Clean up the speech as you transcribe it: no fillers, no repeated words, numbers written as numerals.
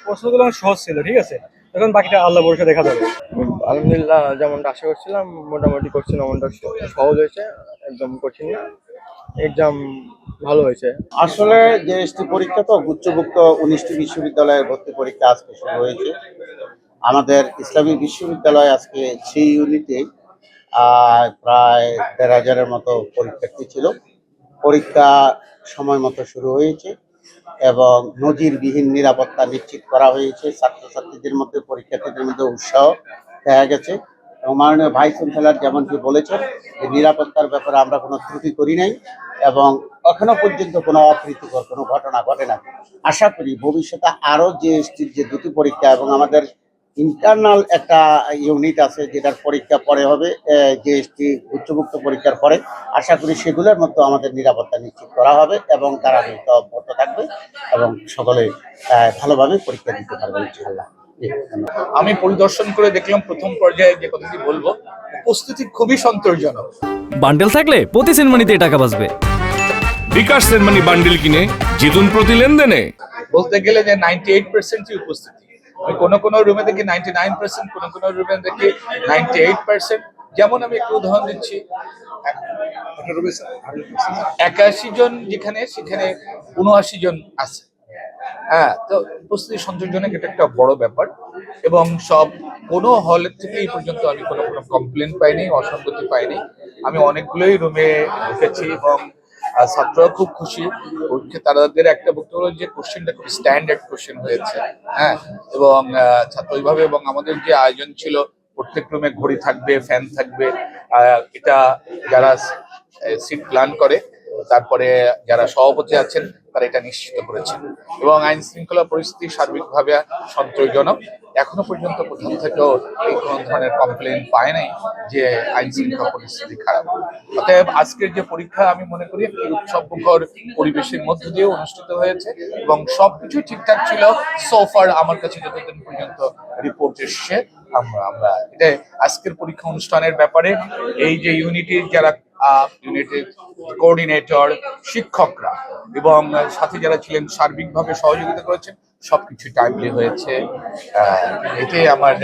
প্রশ্নগুলো অনেক সহজ ছিল, ঠিক আছে। এখন বাকিটা আল্লাহ ভরসা দেখা যাবে। আলহামদুলিল্লাহ, যেমনটা আশা করছিলাম মোটামুটি কোশ্চেন আমাদের সহজ হয়েছে, একদম কঠিন না। এক্সাম ভালো হয়েছে। আসলে জেএসটি পরীক্ষা তো গুচ্ছভুক্ত 19টি বিশ্ববিদ্যালয়ের ভর্তি পরীক্ষা আজকে শুরু হয়েছে। আমাদের ইসলামী বিশ্ববিদ্যালয় আজকে সেই ইউনিটে প্রায় 1,500-এর মতো পরীক্ষার্থী ছিল। পরীক্ষা সময় মতো শুরু হয়েছে এবং নজিরবিহীন নিরাপত্তা নিশ্চিত করা হয়েছে। ছাত্রছাত্রীদের মধ্যে, পরীক্ষার্থীদের মধ্যে উৎসাহ দেখা গেছে এবং মাননীয় ভাইস চ্যান্সেলর যেমনটি বলেছেন যে নিরাপত্তার ব্যাপারে আমরা কোনো ত্রুটি করি নাই এবং এখনো পর্যন্ত কোনো অপ্রীতিকর কোনো ঘটনা ঘটে না। আশা করি ভবিষ্যতে আরও জিএসটির যে দুটি পরীক্ষা এবং আমাদের ইন্টারনাল একটা ইউনিট আছে যেটার পরীক্ষা পরে হবে জিএসটি উচ্চভুক্ত পরীক্ষার পরে, আশা করি সেগুলোর মধ্যে আমাদের নিরাপত্তা নিশ্চিত করা হবে এবং তারা অব্যাহত থাকবে এবং সকলে ভালোভাবে পরীক্ষা দিতে পারবে ইনশাআল্লাহ। আমি পরিদর্শন করে দেখলাম প্রথম পর্যায়ে যে কথাটি বলবো, উপস্থিতি খুবই সন্তোষজনক। বান্ডেল থাকলে প্রতি সেনমানিতে টাকা বাঁচবে। বিকাশ সেনমানি বান্ডেল কিনে জিতুন প্রতি লেনদেনে। বলতে গেলে যে 98% উপস্থিতি। আমি কোনো রুমে দেখি 99%, কোনো রুমে দেখি 98%। যেমন আমি একটু উদাহরণ দিচ্ছি, 81 জন যেখানে, সেখানে 79 জন আছে। হ্যাঁ, তো উপস্থিতি সন্তোষজনক, এটা একটা বড় ব্যাপার। এবং কোনো হলের থেকে এই পর্যন্ত আমি কোনো কমপ্লেন পাইনি, অসঙ্গতি পাইনি। আমি অনেকগুলোই রুমে ঢুকেছি এবং ছাত্ররা খুব খুশি। তাদের একটা বক্তব্য হলো যে কোশ্চেনটা খুব স্ট্যান্ডার্ড কোশ্চেন হয়েছে। হ্যাঁ, এবং ছাত্র ওইভাবে, এবং আমাদের যে আয়োজন ছিল প্রত্যেক রুমে ঘড়ি থাকবে, ফ্যান থাকবে, এটা যারা সিট প্ল্যান করে, তারপরে যারা সভাপতি আছেন তারা এটা নিশ্চিত করেছেন। এবং আইন শৃঙ্খলা পরিস্থিতি সার্বিকভাবে সন্তোষজনক। এখনো পর্যন্ত কোথাও থেকেও এই কোনো ধরনের কমপ্লেন পায় নাই যে আইন শৃঙ্খলা পরিস্থিতি খারাপ। অতএব আজকের যে পরীক্ষা আমি মনে করি একটি উৎসবমুখর পরিবেশের মধ্য দিয়ে অনুষ্ঠিত হয়েছে এবং সবকিছু ঠিকঠাক ছিল। সোফার আমার কাছে যতদিন পর্যন্ত রিপোর্ট এসছে, আমরা এটা আজকের পরীক্ষা অনুষ্ঠানের ব্যাপারে এই যে ইউনিটির যারা ইউনিটের কোঅর্ডিনেটর, শিক্ষকরা এবং সাথে যারা ছিলেন সার্বিকভাবে সহযোগিতা করেছেন, সবকিছু টাইমলি হয়েছে। এটাই আমার